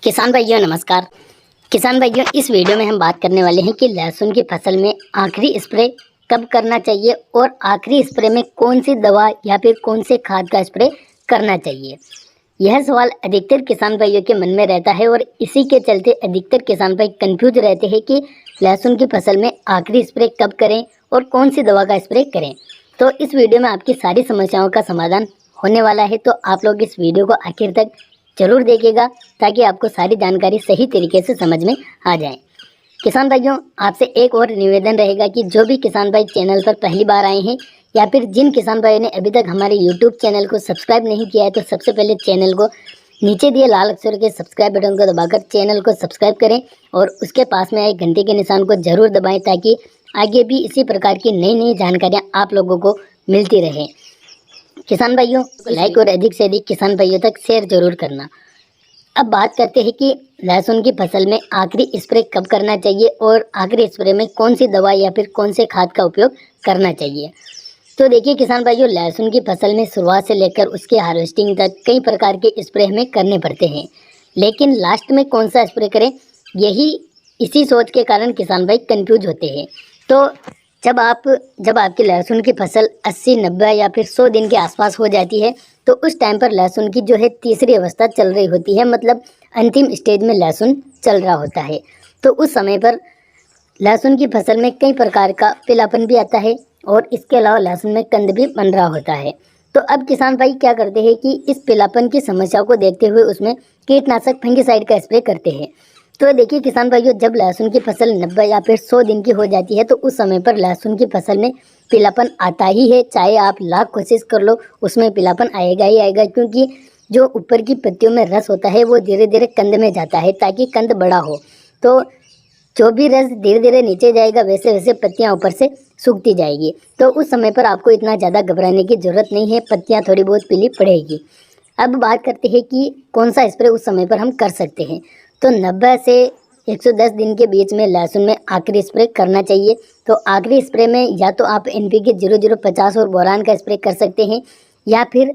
किसान भाइयों नमस्कार। किसान भाइयों, इस वीडियो में हम बात करने वाले हैं कि लहसुन की फसल में आखिरी स्प्रे कब करना चाहिए और आखिरी स्प्रे में कौन सी दवा या फिर कौन से खाद का स्प्रे करना चाहिए। यह सवाल अधिकतर किसान भाइयों के मन में रहता है और इसी के चलते अधिकतर किसान भाई कंफ्यूज रहते हैं कि लहसुन की फसल में आखिरी स्प्रे कब करें और कौन सी दवा का स्प्रे करें। तो इस वीडियो में आपकी सारी समस्याओं का समाधान होने वाला है, तो आप लोग इस वीडियो को आखिर तक जरूर देखिएगा ताकि आपको सारी जानकारी सही तरीके से समझ में आ जाए। किसान भाइयों, आपसे एक और निवेदन रहेगा कि जो भी किसान भाई चैनल पर पहली बार आए हैं या फिर जिन किसान भाइयों ने अभी तक हमारे YouTube चैनल को सब्सक्राइब नहीं किया है, तो सबसे पहले चैनल को नीचे दिए लाल अक्षर के सब्सक्राइब बटन को दबाकर चैनल को सब्सक्राइब करें और उसके पास में आए घंटे के निशान को जरूर दबाएं ताकि आगे भी इसी प्रकार की नई नई जानकारियाँ आप लोगों को मिलती रहे। किसान भाइयों, लाइक और अधिक से अधिक किसान भाइयों तक शेयर जरूर करना। अब बात करते हैं कि लहसुन की फसल में आखिरी स्प्रे कब करना चाहिए और आखिरी स्प्रे में कौन सी दवा या फिर कौन से खाद का उपयोग करना चाहिए। तो देखिए किसान भाइयों, लहसुन की फसल में शुरुआत से लेकर उसके हार्वेस्टिंग तक कई प्रकार के स्प्रे हमें करने पड़ते हैं, लेकिन लास्ट में कौन सा स्प्रे करें यही इसी सोच के कारण किसान भाई कंफ्यूज होते हैं। तो जब आपकी लहसुन की फसल 80, 90 या फिर 100 दिन के आसपास हो जाती है, तो उस टाइम पर लहसुन की जो है तीसरी अवस्था चल रही होती है, मतलब अंतिम स्टेज में लहसुन चल रहा होता है। तो उस समय पर लहसुन की फसल में कई प्रकार का पीलापन भी आता है और इसके अलावा लहसुन में कंद भी बन रहा होता है। तो अब किसान भाई क्या करते हैं कि इस पीलापन की समस्या को देखते हुए उसमें कीटनाशक फंगिसाइड का स्प्रे करते हैं। तो देखिए किसान भाइयों, जब लहसुन की फसल 90 या फिर 100 दिन की हो जाती है, तो उस समय पर लहसुन की फसल में पीलापन आता ही है। चाहे आप लाख कोशिश कर लो, उसमें पीलापन आएगा ही आएगा, क्योंकि जो ऊपर की पत्तियों में रस होता है वो धीरे धीरे कंद में जाता है ताकि कंद बड़ा हो। तो जो भी रस धीरे धीरे नीचे जाएगा वैसे वैसे पत्तियाँ ऊपर से सूखती जाएगी। तो उस समय पर आपको इतना ज़्यादा घबराने की ज़रूरत नहीं है, पत्तियाँ थोड़ी बहुत पीली पड़ेगी। अब बात करते हैं कि कौन सा स्प्रे उस समय पर हम कर सकते हैं। तो 90 से 110 दिन के बीच में लहसुन में आखिरी स्प्रे करना चाहिए। तो आखिरी स्प्रे में या तो आप NPK 0050 और बोरान का स्प्रे कर सकते हैं या फिर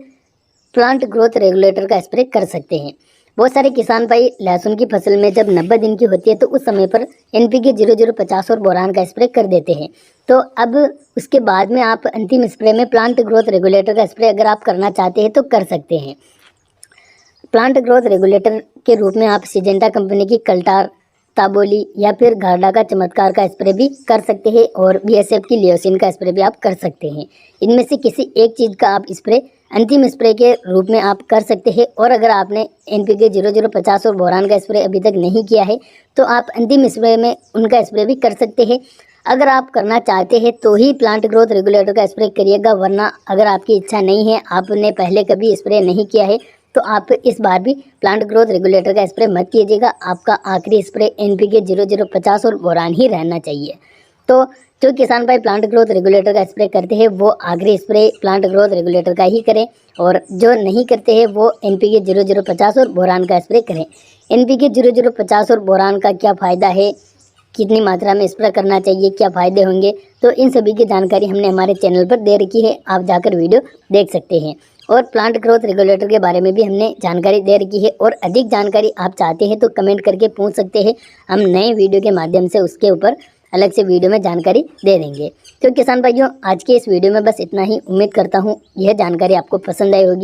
प्लांट ग्रोथ रेगुलेटर का स्प्रे कर सकते हैं। बहुत सारे किसान भाई लहसुन की फसल में जब 90 दिन की होती है तो उस समय पर NPK 0050 और बोरान का स्प्रे कर देते हैं। तो अब उसके बाद में आप अंतिम स्प्रे में प्लांट ग्रोथ रेगुलेटर का स्प्रे अगर आप करना चाहते हैं तो कर सकते हैं। प्लांट ग्रोथ रेगुलेटर के रूप में आप सिजेंटा कंपनी की कल्टार, ताबोली या फिर घाटा का चमत्कार का स्प्रे भी कर सकते हैं और BSF की लियोसिन का स्प्रे भी आप कर सकते हैं। इनमें से किसी एक चीज़ का आप स्प्रे अंतिम स्प्रे के रूप में आप कर सकते हैं। और अगर आपने NPK 0050 और बोरान का स्प्रे अभी तक नहीं किया है तो आप अंतिम स्प्रे में उनका स्प्रे भी कर सकते हैं। अगर आप करना चाहते हैं तो ही प्लांट ग्रोथ रेगुलेटर का स्प्रे करिएगा, वरना अगर आपकी इच्छा नहीं है, आपने पहले कभी स्प्रे नहीं किया है, तो आप इस बार भी प्लांट ग्रोथ रेगुलेटर का स्प्रे मत कीजिएगा। आपका आखिरी स्प्रे NPK 0050 और बोरान ही रहना चाहिए। तो जो किसान भाई प्लांट ग्रोथ रेगुलेटर का स्प्रे करते हैं वो आखिरी स्प्रे प्लांट ग्रोथ रेगुलेटर का ही करें, और जो नहीं करते हैं वो NPK 0050 और बोरान का स्प्रे करें। NPK 0050 और बोरान का क्या फ़ायदा है, कितनी मात्रा में स्प्रे करना चाहिए, क्या फ़ायदे होंगे, तो इन सभी की जानकारी हमने हमारे चैनल पर दे रखी है, आप जाकर वीडियो देख सकते हैं। और प्लांट ग्रोथ रेगुलेटर के बारे में भी हमने जानकारी दे रखी है, और अधिक जानकारी आप चाहते हैं तो कमेंट करके पूछ सकते हैं, हम नए वीडियो के माध्यम से उसके ऊपर अलग से वीडियो में जानकारी दे देंगे। तो किसान भाइयों, आज के इस वीडियो में बस इतना ही। उम्मीद करता हूँ यह जानकारी आपको पसंद आई होगी।